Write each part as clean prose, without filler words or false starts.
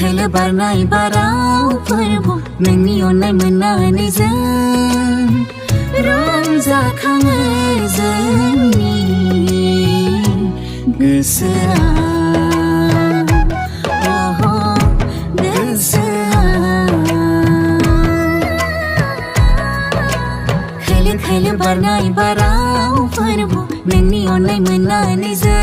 खोलो बारनाय बाराव फोरबो नोंनि अननाय मोननानै जों रंजाखाङो जोंनि गोसोआ खोलो बारनाय बाराव फोरबो नोंनि अननाय मोननानै जों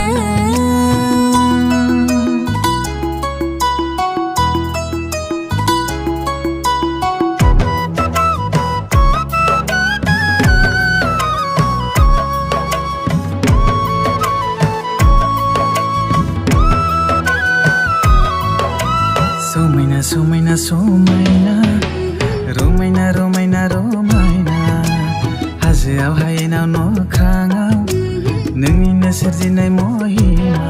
समायना समायना समायना रमायना रमायना रमायना हाजोआव हायेनाव न'खाङाव नोंनिनो सोरजिनाय महिमा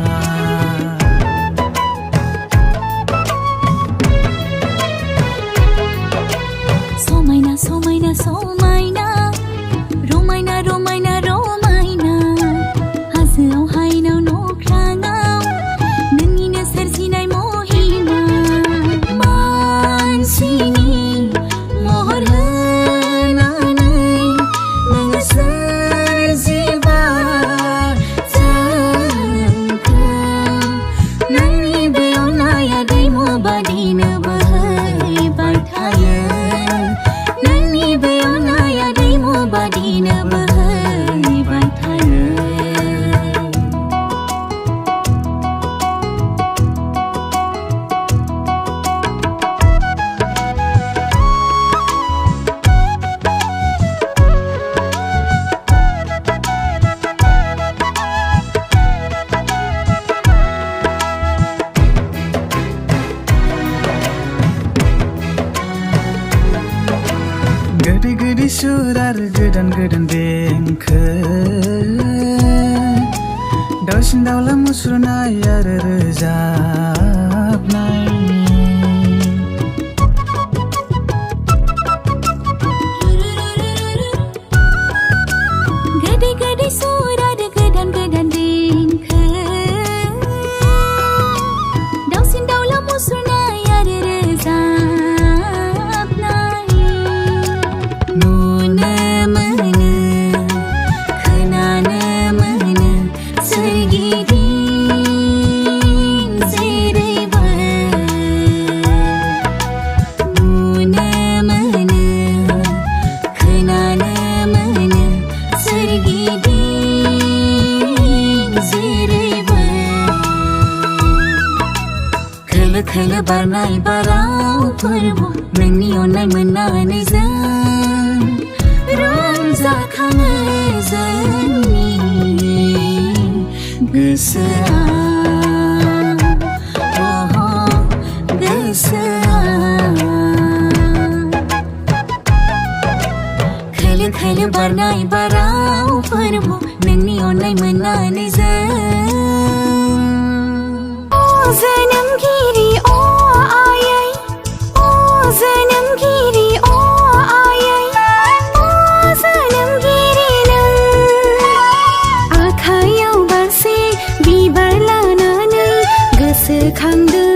समायना समायना समायना रमायना रमायना रमायना हाजोआव हायेनाव न'खाङाव नोंनिनो सोरजिनाय महिमा मानसिनि महर होनानै नोङो सोरजिबाय जोंखौ नोंनि बे अननाया दैमु बादिनो बोहैबाय थायो नोंनि बे अननाया दैमु बादिनो बोहैबाय थायो गोदै गोदै सुर आरो गोदान गोदान देंखो दाउसिन दाउला मुसुरनाय आरो रोजाबनाय गोदै गोदै सुर आरो गोदान गोदान देंखो दाउसिन दाउला मुसुरनाय आरो रोजाबनाय नुनो मोनो खोनानो मोनो सोरगिदिं जेरैबो नुनो मोनो खोनानो मोनो सोरगिदिं जेरैबो खोलो खोलो बारनाय बाराव फोरबो नोंनि अननाय मोननानै जों रंजाखाङो जोंनि गोसोआ गोसोआ खोलो खोलो बारनाय बाराव फोरबो नोंनि अननाय मोननानै जों जोनोमगिरि आयै जोनोमगिरि आयै जोनोमगिरि नों आखायाव बारसे बिबार लानानै गोसोखांदों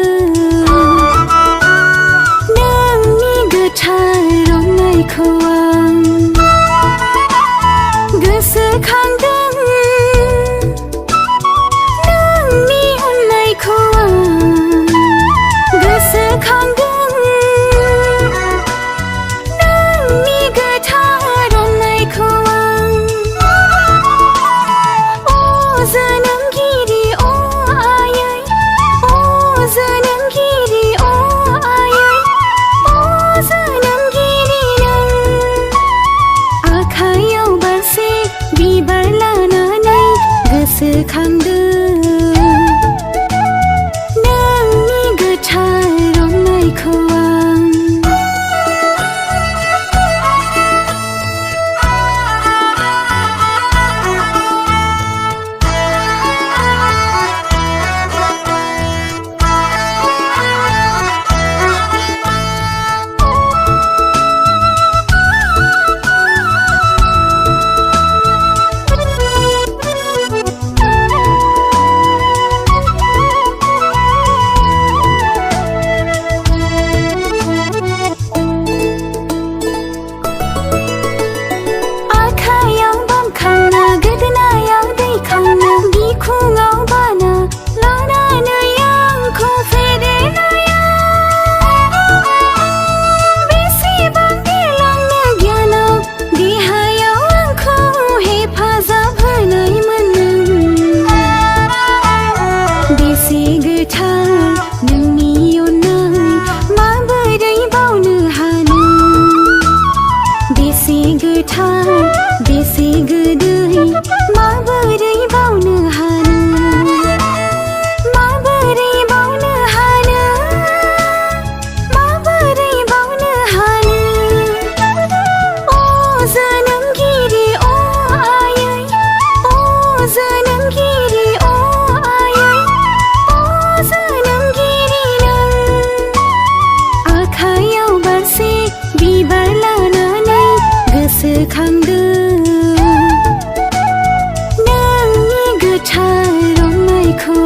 नोंनि गोथार अननायखौ आं गोसोखांदों नोंनि अननायखौ आं गोसोखांदों नोंनि गोथार अननायखौ आं जोनोमगिरि आयै जोनोमगिरि आयै जोनोमगिरि नों आखायाव बारसे बिबार लानानै गोसोखांदों नोंनि गोथार अननायखौ आं बिखुङाव बाना लानानै आंखौ फेदेरनाया बेसेबां देरलांनो गियानाव देहायाव आंखौ हेफाजाब होनायमोन बेसे गोथार नोंनि अननाय माबोरै बावनो हानो बेसे गोथार बेसे गोदै माबोरै बावनो हानो माबोरै बावनो हानो माबोरै बावनो हानो अ जोनोमगिरि अ आयै अ जोनोमगिरि अ आयै अ जोनोमगिरि नों आखायाव बारसे बिबार लानानै गोसोखांदों नोंनि गोथार अननायखौ